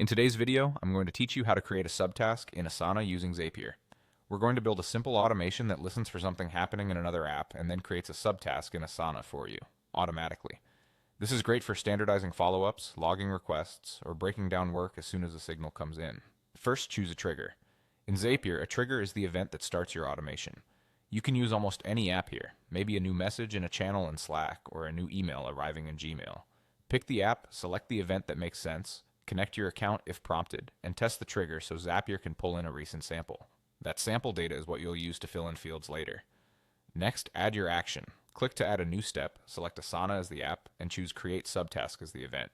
In today's video, I'm going to teach you how to create a subtask in Asana using Zapier. We're going to build a simple automation that listens for something happening in another app and then creates a subtask in Asana for you, automatically. This is great for standardizing follow-ups, logging requests, or breaking down work as soon as a signal comes in. First, choose a trigger. In Zapier, a trigger is the event that starts your automation. You can use almost any app here, maybe a new message in a channel in Slack or a new email arriving in Gmail. Pick the app, select the event that makes sense, connect your account if prompted, and test the trigger so Zapier can pull in a recent sample. That sample data is what you'll use to fill in fields later. Next, add your action. Click to add a new step, select Asana as the app, and choose Create Subtask as the event.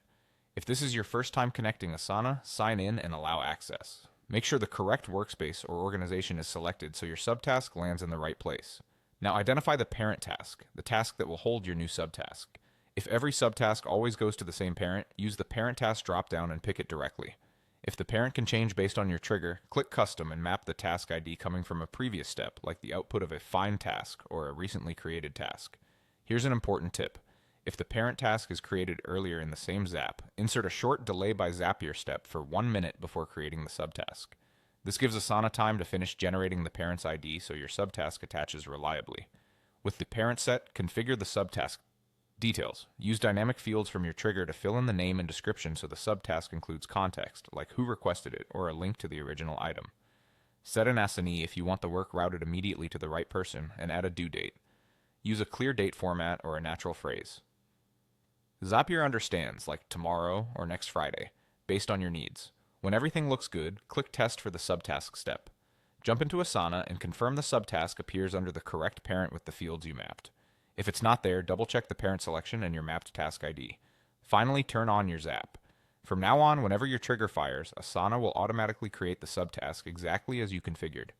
If this is your first time connecting Asana, sign in and allow access. Make sure the correct workspace or organization is selected so your subtask lands in the right place. Now identify the parent task, the task that will hold your new subtask. If every subtask always goes to the same parent, use the Parent Task dropdown and pick it directly. If the parent can change based on your trigger, click Custom and map the task ID coming from a previous step, like the output of a find task or a recently created task. Here's an important tip. If the parent task is created earlier in the same Zap, insert a short delay by Zapier step for 1 minute before creating the subtask. This gives Asana time to finish generating the parent's ID so your subtask attaches reliably. With the parent set, configure the subtask details. Use dynamic fields from your trigger to fill in the name and description so the subtask includes context, like who requested it or a link to the original item. Set an assignee if you want the work routed immediately to the right person, and add a due date. Use a clear date format or a natural phrase. Zapier understands, like tomorrow or next Friday, based on your needs. When everything looks good, click Test for the subtask step. Jump into Asana and confirm the subtask appears under the correct parent with the fields you mapped. If it's not there, double-check the parent selection and your mapped task ID. Finally, turn on your Zap. From now on, whenever your trigger fires, Asana will automatically create the subtask exactly as you configured.